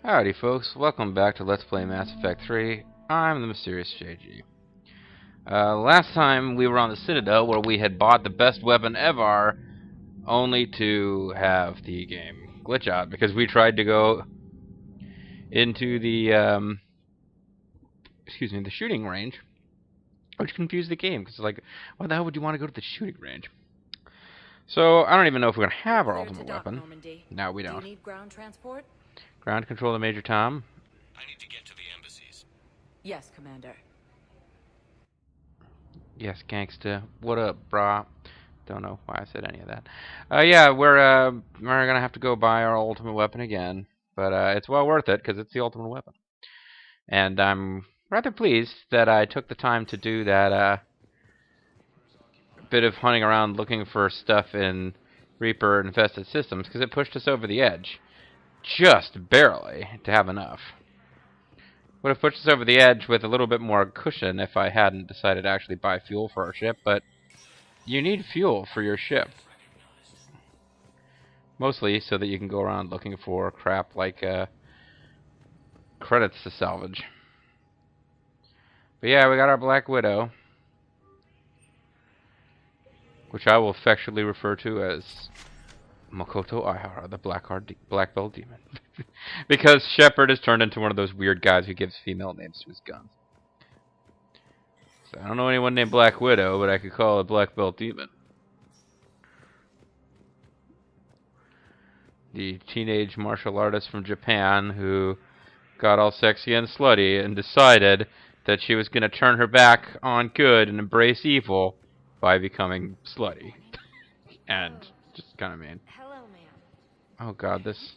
Howdy folks, welcome back to Let's Play Mass Effect 3. I'm the Mysterious JG. Last time we were on the Citadel where we had bought the best weapon ever, only to have the game glitch out because we tried to go into the, the shooting range, which confused the game because it's like, why the hell would you want to go to the shooting range? So, I don't even know if we're going to have our ultimate weapon. No, we don't. Do you need ground transport? Ground control to Major Tom. I need to get to the embassies. Yes, Commander. Yes, gangsta. What up, brah? Don't know why I said any of that. Yeah, we're gonna have to go buy our ultimate weapon again, but it's well worth it because it's the ultimate weapon. And I'm rather pleased that I took the time to do that bit of hunting around looking for stuff in Reaper infested systems because it pushed us over the edge. Just barely to have enough. Would have pushed us over the edge with a little bit more cushion if I hadn't decided to actually buy fuel for our ship, but you need fuel for your ship. Mostly so that you can go around looking for crap like credits to salvage. But yeah, we got our Black Widow, which I will affectionately refer to as Makoto Aihara, the Black Belt Demon. Because Shepard has turned into one of those weird guys who gives female names to his guns. So I don't know anyone named Black Widow, but I could call it Black Belt Demon. The teenage martial artist from Japan who got all sexy and slutty and decided that she was going to turn her back on good and embrace evil by becoming slutty. And just kind of mean. Hello, ma'am. Oh god, this...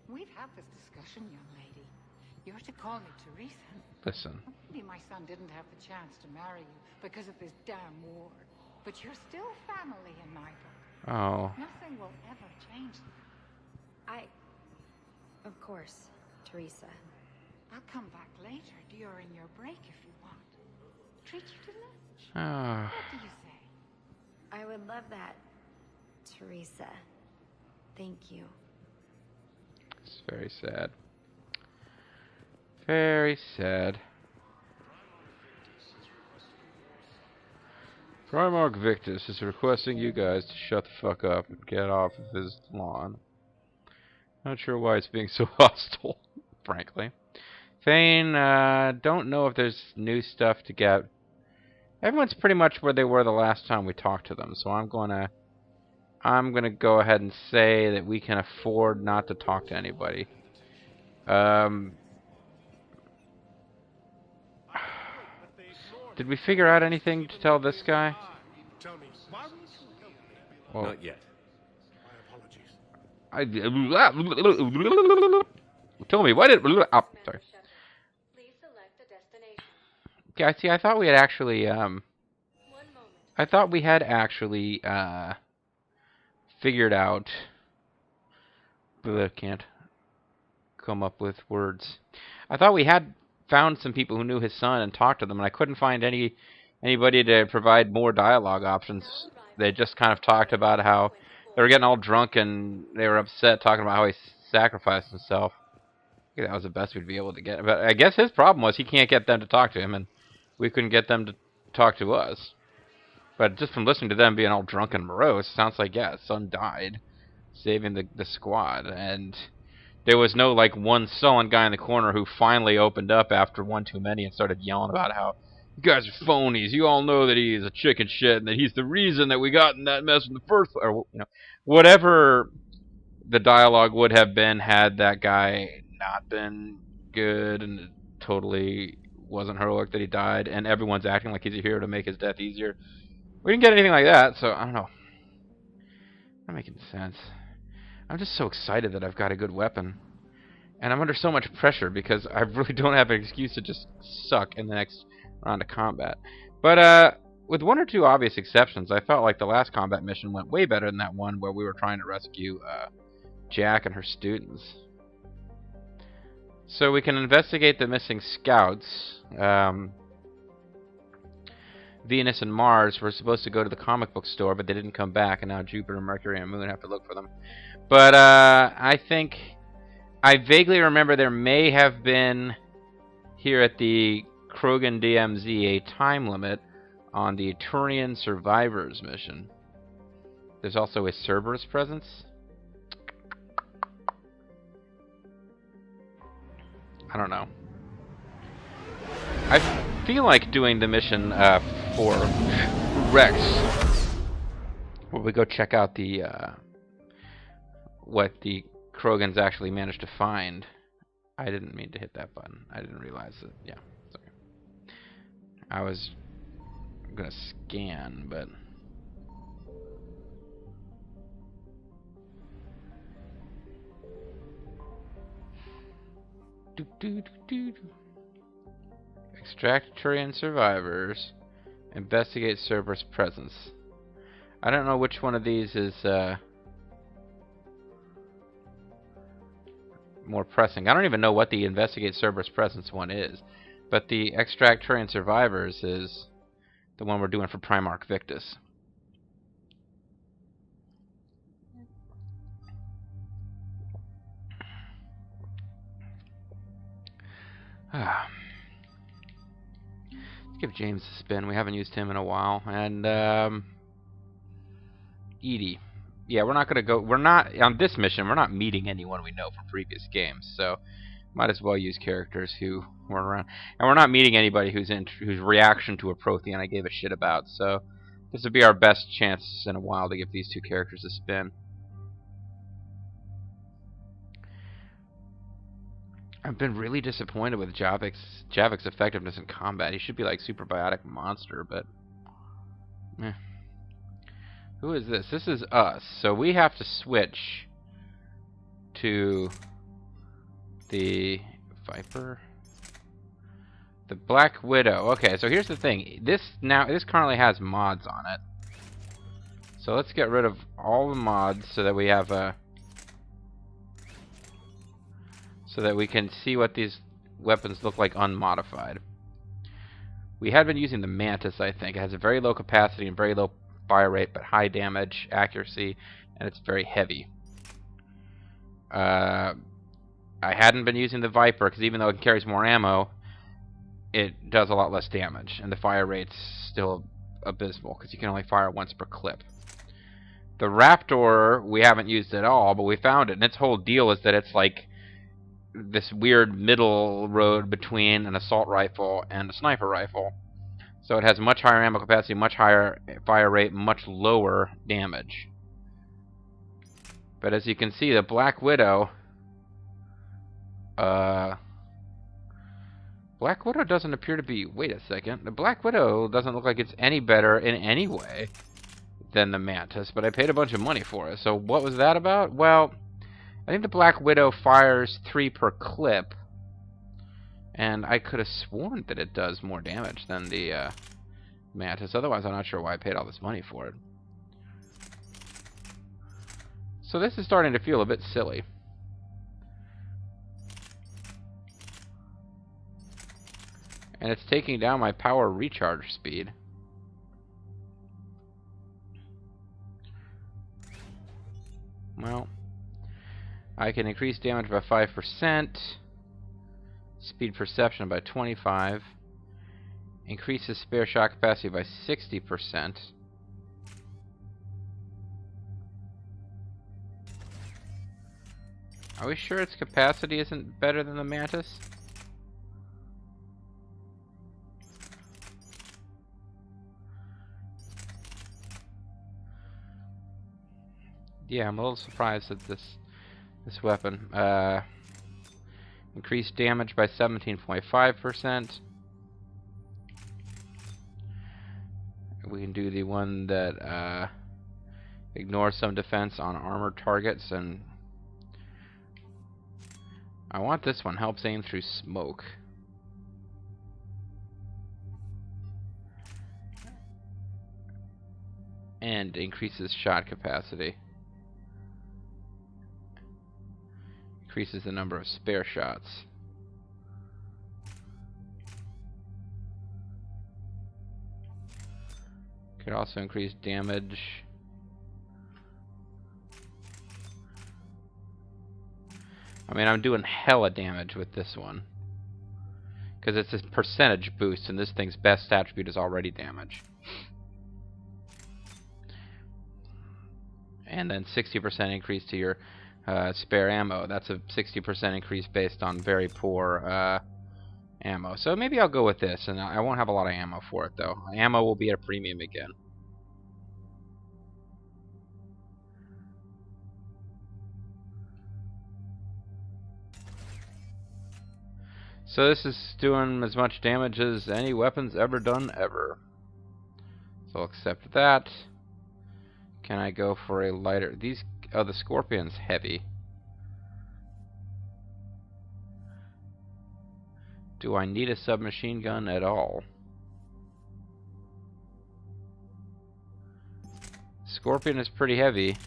We've had this discussion, young lady. You're to call me Teresa. Listen. Maybe my son didn't have the chance to marry you because of this damn war. But you're still family in my book. Oh. Nothing will ever change that. Of course, Teresa. I'll come back later during your break if you want. Treat you to lunch. Oh. What do you say? I would love that, Teresa. Thank you. It's very sad. Very sad. Primarch Victus is requesting you guys to shut the fuck up and get off of his lawn. Not sure why it's being so hostile, frankly. Thane, don't know if there's new stuff to get. Everyone's pretty much where they were the last time we talked to them, so I'm gonna go ahead and say that we can afford not to talk to anybody. Did we figure out anything to tell this guy? Well, Not yet. Tell me, why did... Oh, sorry. Yeah, see, I thought we had actually, figured out... I can't come up with words. I thought we had found some people who knew his son and talked to them, and I couldn't find anybody to provide more dialogue options. They just kind of talked about how they were getting all drunk and they were upset, talking about how he sacrificed himself. I think that was the best we'd be able to get. But I guess his problem was he can't get them to talk to him, and we couldn't get them to talk to us. But just from listening to them being all drunk and morose, it sounds like, yeah, his son died, saving the squad, and there was no, like, one sullen guy in the corner who finally opened up after one too many and started yelling about how, you guys are phonies, you all know that he's a chicken shit, and that he's the reason that we got in that mess in the first place, or, you know, whatever the dialogue would have been had that guy not been good, and it totally wasn't heroic that he died, and everyone's acting like he's a hero to make his death easier. We didn't get anything like that, so, I don't know. Not making sense. I'm just so excited that I've got a good weapon. And I'm under so much pressure because I really don't have an excuse to just suck in the next round of combat. But with one or two obvious exceptions, I felt like the last combat mission went way better than that one where we were trying to rescue Jack and her students. So we can investigate the missing scouts. Venus and Mars were supposed to go to the comic book store, but they didn't come back, and now Jupiter, Mercury, and Moon have to look for them. But I think I vaguely remember there may have been here at the Krogan DMZ a time limit on the Turian Survivors mission. There's also a Cerberus presence. I don't know. I feel like doing the mission for Rex, where we go check out the what the Krogans actually managed to find. I didn't mean to hit that button. I didn't realize that. Yeah, sorry. I was gonna scan, but extract Turian survivors. Investigate Cerberus presence. I don't know which one of these is more pressing. I don't even know what the investigate Cerberus presence one is, but the extract Turian survivors is the one we're doing for Primarch Victus. Let's give James a spin. We haven't used him in a while. And Edie. Yeah, we're not on this mission, we're not meeting anyone we know from previous games, so might as well use characters who weren't around. And we're not meeting anybody whose reaction to a Prothean I gave a shit about, so this would be our best chance in a while to give these two characters a spin. I've been really disappointed with Javik's effectiveness in combat. He should be like Super Biotic Monster, but eh. Who is this? This is us. So we have to switch to the Viper, the Black Widow. Okay, so here's the thing. This currently has mods on it. So let's get rid of all the mods so that we have so that we can see what these weapons look like unmodified. We had been using the Mantis, I think. It has a very low capacity and very low fire rate, but high damage, accuracy, and it's very heavy. I hadn't been using the Viper, because even though it carries more ammo, it does a lot less damage, and the fire rate's still abysmal, because you can only fire once per clip. The Raptor, we haven't used at all, but we found it, and its whole deal is that it's like this weird middle road between an assault rifle and a sniper rifle. So it has much higher ammo capacity, much higher fire rate, much lower damage. But as you can see, the Black Widow... Black Widow doesn't appear to be... Wait a second. The Black Widow doesn't look like it's any better in any way than the Mantis, but I paid a bunch of money for it. So what was that about? Well, I think the Black Widow fires 3 per clip, and I could have sworn that it does more damage than the Mantis. Otherwise, I'm not sure why I paid all this money for it. So this is starting to feel a bit silly. And it's taking down my power recharge speed. Well, I can increase damage by 5%, speed perception by 25%, increases spare shot capacity by 60%. Are we sure its capacity isn't better than the Mantis? Yeah, I'm a little surprised at this weapon. Increased damage by 17.5%. We can do the one that ignores some defense on armored targets, and I want this one. Helps aim through smoke. And increases shot capacity. Increases the number of spare shots. Could also increase damage. I mean, I'm doing hella damage with this one. Because it's a percentage boost, and this thing's best attribute is already damage. And then 60% increase to your spare ammo. That's a 60% increase based on very poor ammo. So maybe I'll go with this, and I won't have a lot of ammo for it, though. Ammo will be at a premium again. So this is doing as much damage as any weapon's ever done ever. So I'll accept that. Can I go for a lighter? The Scorpion's heavy. Do I need a submachine gun at all? Scorpion is pretty heavy.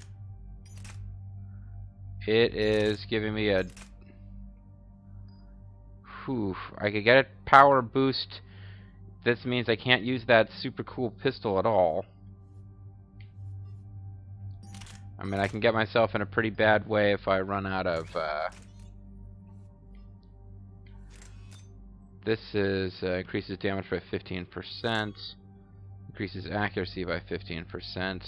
It is giving me a... Whew, I could get a power boost. This means I can't use that super cool pistol at all. I mean, I can get myself in a pretty bad way if I run out of... This is increases damage by 15%. Increases accuracy by 15%.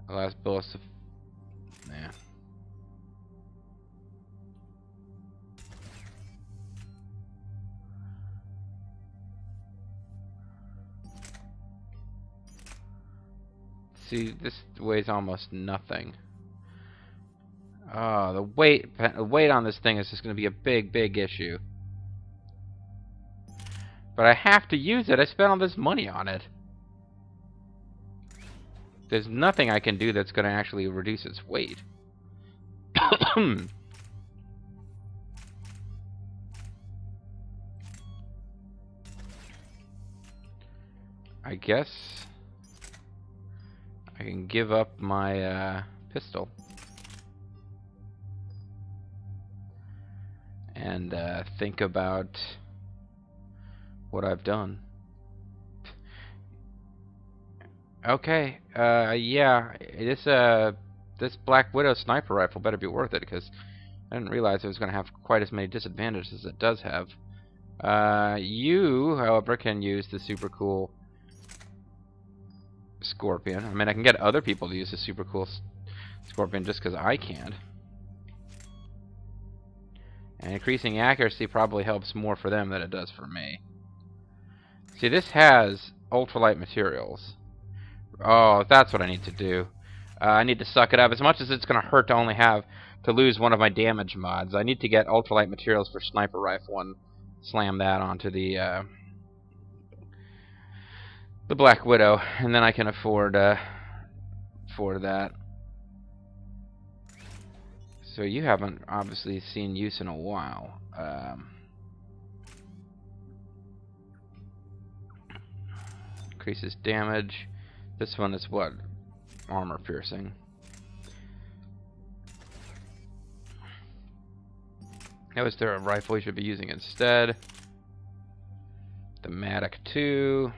Allows bullets to... Yeah. See, this weighs almost nothing. Oh, the weight on this thing is just going to be a big issue. But I have to use it. I spent all this money on it. There's nothing I can do that's going to actually reduce its weight. I guess I can give up my pistol. And think about what I've done. Okay, yeah, this Black Widow sniper rifle better be worth it, because I didn't realize it was going to have quite as many disadvantages as it does have. You, however, can use the super cool Scorpion. I mean, I can get other people to use the super cool Scorpion just because I can't. And increasing accuracy probably helps more for them than it does for me. See, this has ultralight materials. Oh, that's what I need to do. I need to suck it up. As much as it's going to hurt to only have to lose one of my damage mods, I need to get ultralight materials for sniper rifle and slam that onto the Black Widow, and then I can afford that. So you haven't obviously seen use in a while. Increases damage. This one is what? Armor piercing. Now, is there a rifle we should be using instead? The Matic 2.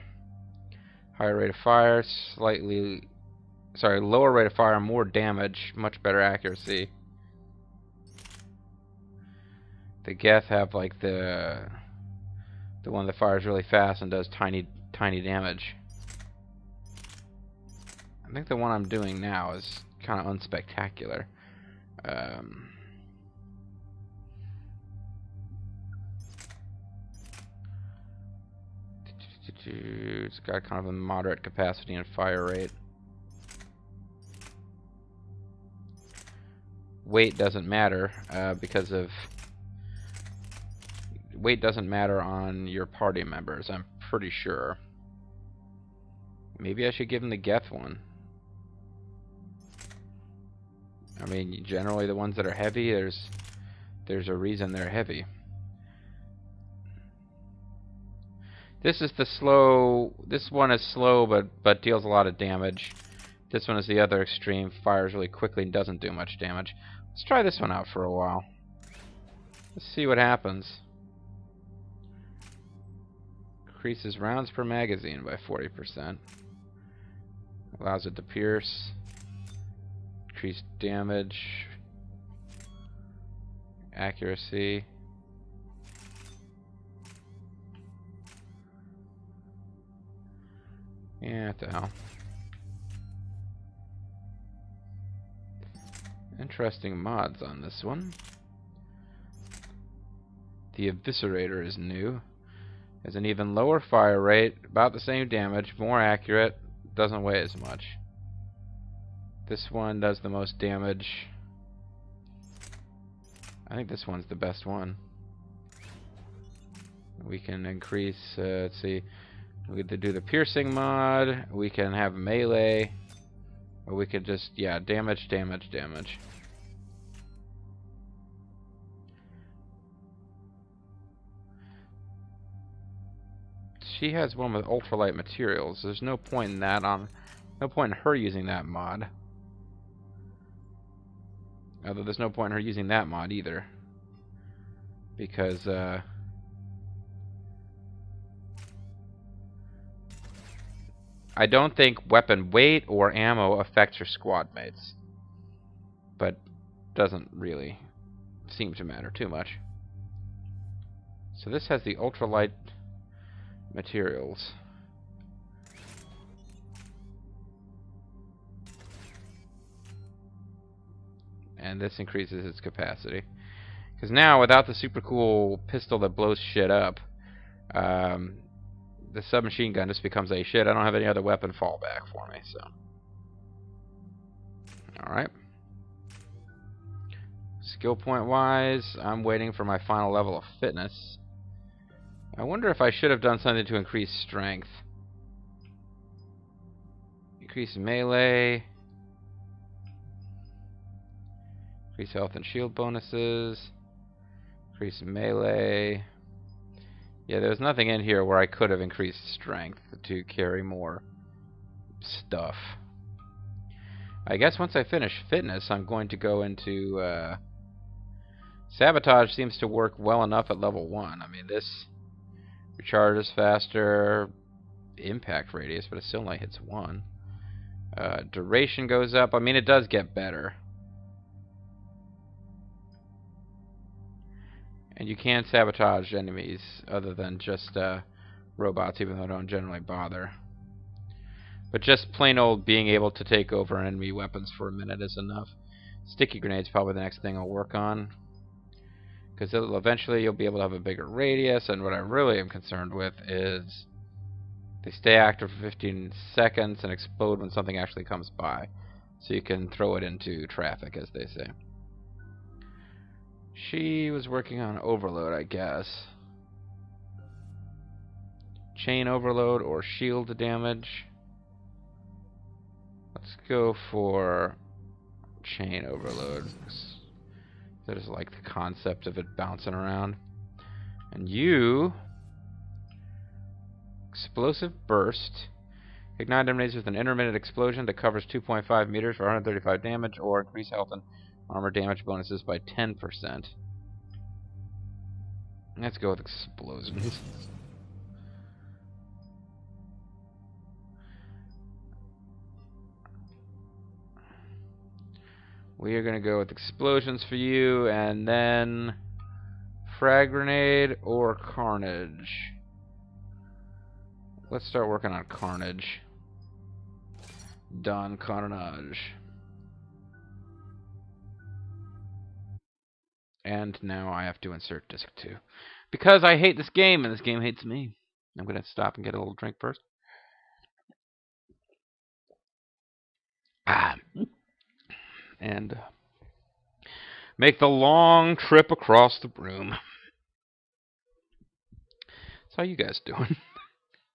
Higher rate of fire, lower rate of fire, more damage, much better accuracy. The Geth have like the one that fires really fast and does tiny damage. I think the one I'm doing now is kind of unspectacular. It's got kind of a moderate capacity and fire rate. Weight doesn't matter because of weight doesn't matter on your party members, I'm pretty sure. Maybe I should give him the Geth one. I mean, generally the ones that are heavy, there's a reason they're heavy. This is the slow. This one is slow, but deals a lot of damage. This one is the other extreme. Fires really quickly and doesn't do much damage. Let's try this one out for a while. Let's see what happens. Increases rounds per magazine by 40%. Allows it to pierce. Increased damage. Accuracy. Yeah, what the hell. Interesting mods on this one. The Eviscerator is new. Has an even lower fire rate, about the same damage, more accurate, doesn't weigh as much. This one does the most damage. I think this one's the best one. We can increase, let's see, we could do the piercing mod, we can have melee, or we could just, yeah, damage, damage, damage. She has one with ultralight materials. There's no point in that no point in her using that mod. Although there's no point in her using that mod either. Because I don't think weapon weight or ammo affects your squad mates. But doesn't really seem to matter too much. So this has the ultralight materials. And this increases its capacity. Because now, without the super cool pistol that blows shit up, the submachine gun just becomes a shit. I don't have any other weapon fallback for me, so. Alright. Skill point wise, I'm waiting for my final level of fitness. I wonder if I should have done something to increase strength. Increase melee. Increase health and shield bonuses. Increase melee. Yeah, there's nothing in here where I could have increased strength to carry more stuff. I guess once I finish fitness, I'm going to go into... Sabotage seems to work well enough at level 1. I mean, this recharges faster, impact radius, but it still only hits 1. Duration goes up. I mean, it does get better. And you can sabotage enemies other than just robots, even though I don't generally bother. But just plain old being able to take over enemy weapons for a minute is enough. Sticky grenades probably the next thing I'll work on. Because eventually you'll be able to have a bigger radius, and what I really am concerned with is they stay active for 15 seconds and explode when something actually comes by. So you can throw it into traffic, as they say. She was working on overload, I guess. Chain overload or shield damage. Let's go for chain overload. I just like the concept of it bouncing around. And you... Explosive burst. Ignite enemies with an intermittent explosion that covers 2.5 meters for 135 damage, or increase health and armor damage bonuses by 10%. Let's go with explosions. We are going to go with explosions for you, and then frag grenade or carnage. Let's start working on carnage. Done carnage. And now I have to insert disc 2. Because I hate this game, and this game hates me. I'm going to stop and get a little drink first. And make the long trip across the room. So how you guys doing?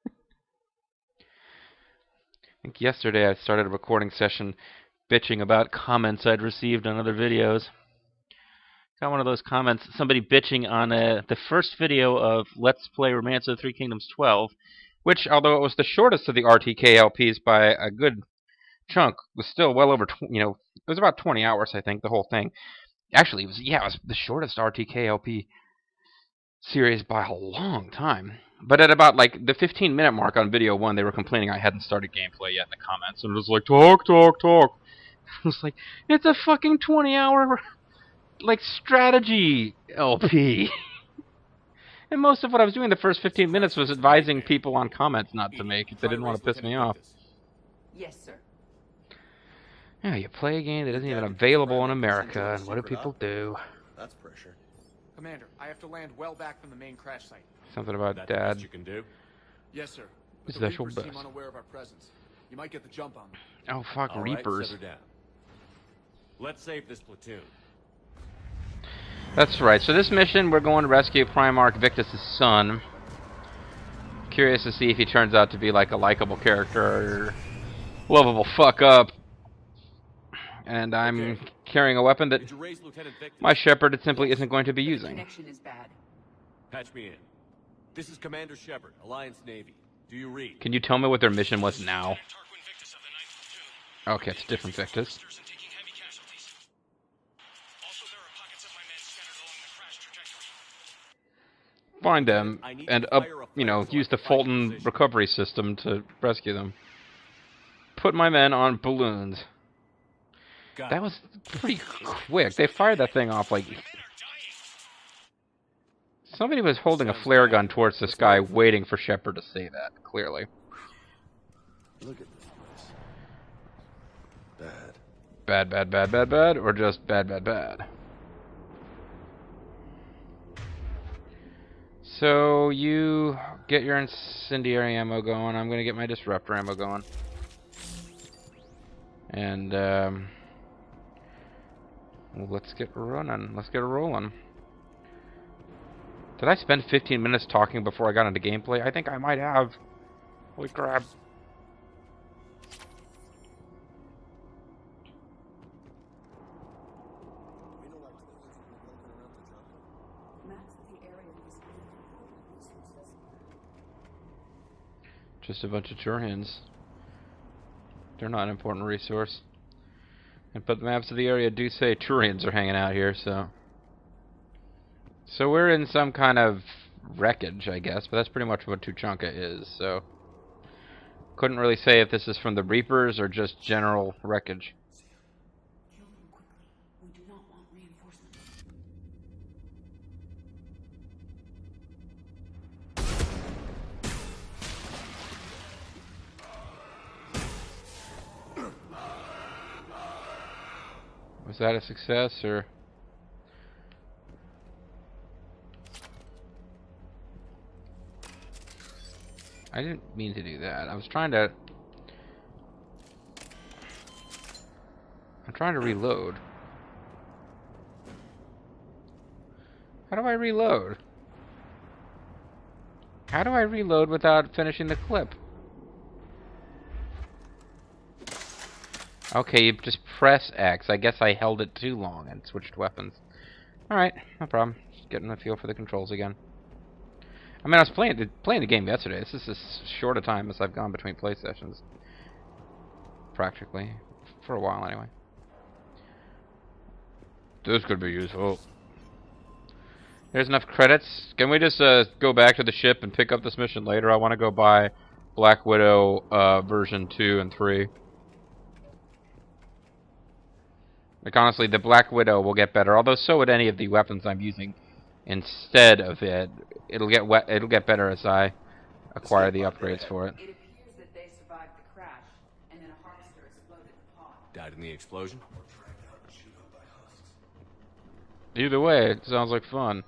I think yesterday I started a recording session bitching about comments I'd received on other videos. Got one of those comments, somebody bitching on the first video of Let's Play Romance of the Three Kingdoms 12, which, although it was the shortest of the RTK LPs by a good chunk, was still well over, it was about 20 hours, I think, the whole thing. Actually, it was the shortest RTK LP series by a long time. But at about, like, the 15-minute mark on video 1, they were complaining I hadn't started gameplay yet in the comments, and it was like, talk, talk, talk. was like, it's a fucking 20-hour like strategy LP. And most of what I was doing the first 15 minutes was advising people on comments not to make if they didn't want to piss me off. Yes, sir. Yeah, you play a game that isn't even available in America, and what do people do? That's pressure. Commander, I have to land well back from the main crash site. Something about That's the Dad. best you can do. Yes, sir. But the Special Reapers best. seem unaware of our presence. You might get the jump on them. Oh, fuck, All right, Reapers. set her down. Let's save this platoon. That's right. So this mission, we're going to rescue Primarch Victus' son. Curious to see if he turns out to be like a likable character or lovable fuck up. And I'm carrying a weapon that Did you raise Lieutenant Victus? my Shepard simply isn't going to be using. Connection is bad. Patch me in. This is Commander Shepard, Alliance Navy. Do you read? Can you tell me what their mission was now? Lieutenant Tarquin Victus of the 9th Platoon. Okay, it's different Victus. Monsters and taking heavy casualties. Also, there are pockets of my men scattered along the crash trajectory. Find them and use the Fulton recovery system to rescue them. Put my men on balloons. That was pretty quick. They fired that thing off like... Somebody was holding a flare gun towards the sky waiting for Shepard to say that, clearly. Look at this place. Bad, bad, bad, bad, bad, or just bad, bad, bad? So, you get your incendiary ammo going. I'm gonna get my disruptor ammo going. And, well, let's get running. Let's get rolling. Did I spend 15 minutes talking before I got into gameplay? I think I might have. Holy crap. Just a bunch of Turians. They're not an important resource. But the maps of the area do say Turians are hanging out here, so... So we're in some kind of wreckage, I guess, but that's pretty much what Tuchanka is, so... Couldn't really say if this is from the Reapers or just general wreckage. Kill them quickly. We do not want reinforcements. Was that a success, or... I didn't mean to do that. I was trying to... I'm trying to reload. How do I reload? How do I reload without finishing the clip? Okay, you just press X. I guess I held it too long and switched weapons. Alright, no problem. Just getting a feel for the controls again. I mean, I was playing the game yesterday. This is as short a time as I've gone between play sessions. Practically. For a while, anyway. This could be useful. There's enough credits. Can we just go back to the ship and pick up this mission later? I want to go buy Black Widow version 2 and 3. Like, honestly, the Black Widow will get better. Although, so would any of the weapons I'm using instead of it. It'll get better as I acquire the upgrades for it. It appears that they survived the crash, and then a harvester exploded the pod. Died in the explosion? Either way, it sounds like fun.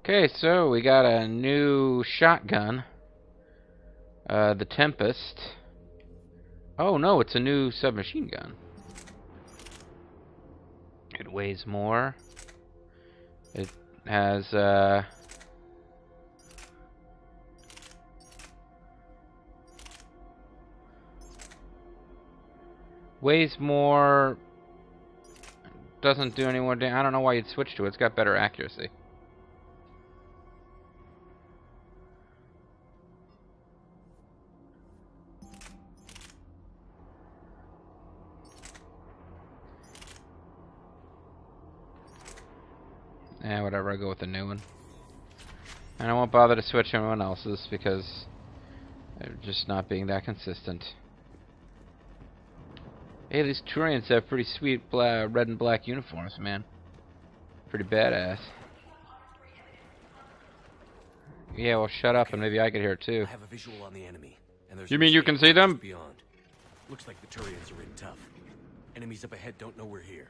Okay, so we got a new shotgun. The Tempest. Oh no, it's a new submachine gun. It weighs more. It has, weighs more, doesn't do any more damage. I don't know why you'd switch to it. It's got better accuracy. Eh, whatever, I'll go with the new one. And I won't bother to switch anyone else's because they're just not being that consistent. Hey, these Turians have pretty sweet red and black uniforms, man. Pretty badass. Yeah, well, shut up, and maybe I could hear it too. I have a visual on the enemy, and there's You an mean you escape can see them? just beyond. Looks like the Turians are in tough. Enemies up ahead don't know we're here.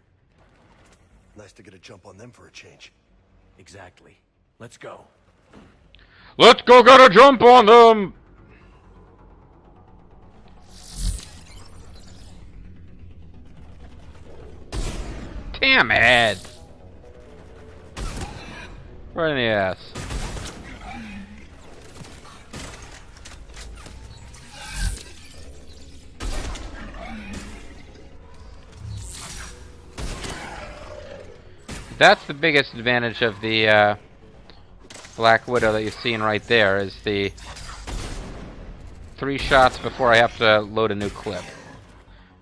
Nice to get a jump on them for a change. Exactly. Let's go. Let's go get a jump on them! Damn it! Right in the ass. That's the biggest advantage of the Black Widow that you're seeing right there, is the 3 shots before I have to load a new clip.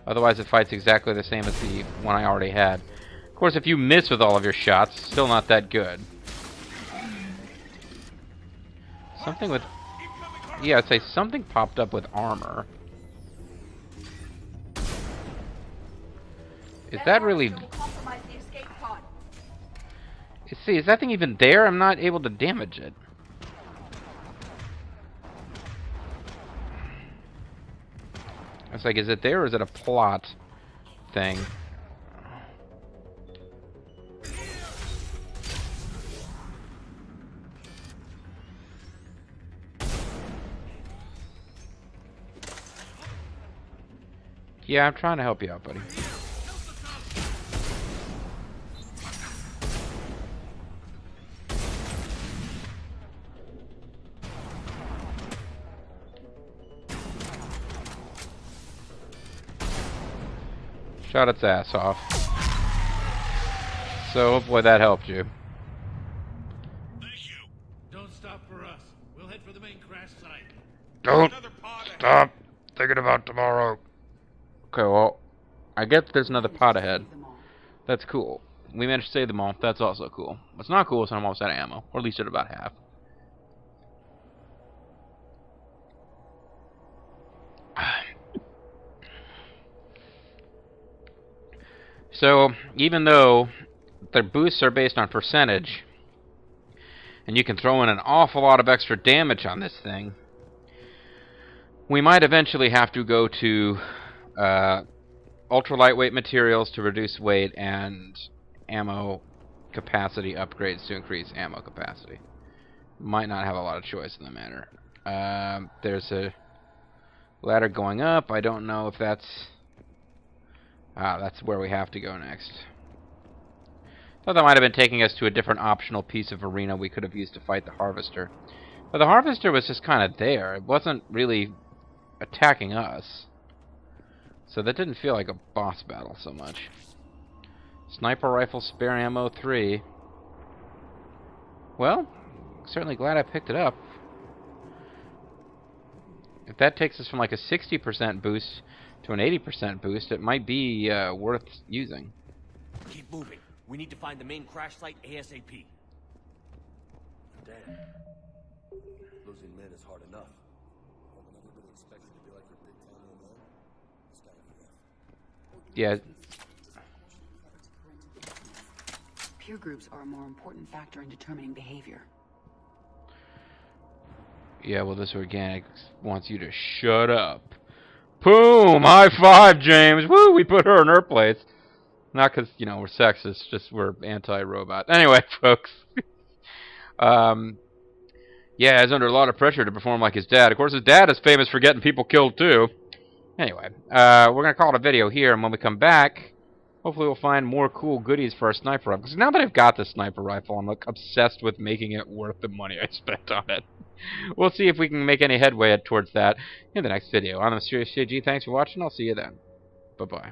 Otherwise it fights exactly the same as the one I already had. Of course, if you miss with all of your shots, still not that good. Something with... Yeah, I'd say something popped up with armor. Is that really... See, is that thing even there? I'm not able to damage it. It's like, is it there or is it a plot thing? Yeah, I'm trying to help you out, buddy. Shot its ass off. So hopefully that helped you. Thank you. Don't stop for us. We'll head for the main crash site. Don't Another pod ahead. stop thinking about tomorrow. Okay, well, I get there's another pot ahead. That's cool. We managed to save them all. That's also cool. What's not cool is I'm almost out of ammo, or at least at about half. So, even though their boosts are based on percentage, and you can throw in an awful lot of extra damage on this thing, we might eventually have to go to ultra lightweight materials to reduce weight and ammo capacity upgrades to increase ammo capacity. Might not have a lot of choice in the matter. There's a ladder going up. I don't know if that's... that's where we have to go next. Thought that might have been taking us to a different optional piece of arena we could have used to fight the Harvester. But the Harvester was just kind of there. It wasn't really attacking us. So that didn't feel like a boss battle so much. Sniper rifle, spare ammo 3. Well, certainly glad I picked it up. If that takes us from like a 60% boost to an 80% boost, it might be worth using. Keep moving. We need to find the main crash site ASAP. Damn. Losing men is hard enough. Everybody expects you to be like your big family man. It's gotta be rough. Yeah. Peer groups are a more important factor in determining behavior. Yeah, well, this organic wants you to shut up. Boom! High five, James! Woo! We put her in her place. Not because, you know, we're sexist, just we're anti-robot. Anyway, folks. Yeah, he's under a lot of pressure to perform like his dad. Of course, his dad is famous for getting people killed, too. Anyway, we're going to call it a video here, and when we come back, hopefully we'll find more cool goodies for our sniper rifle. Because now that I've got this sniper rifle, I'm like obsessed with making it worth the money I spent on it. We'll see if we can make any headway towards that in the next video. I'm Mysterious JG. Thanks for watching. I'll see you then. Bye-bye.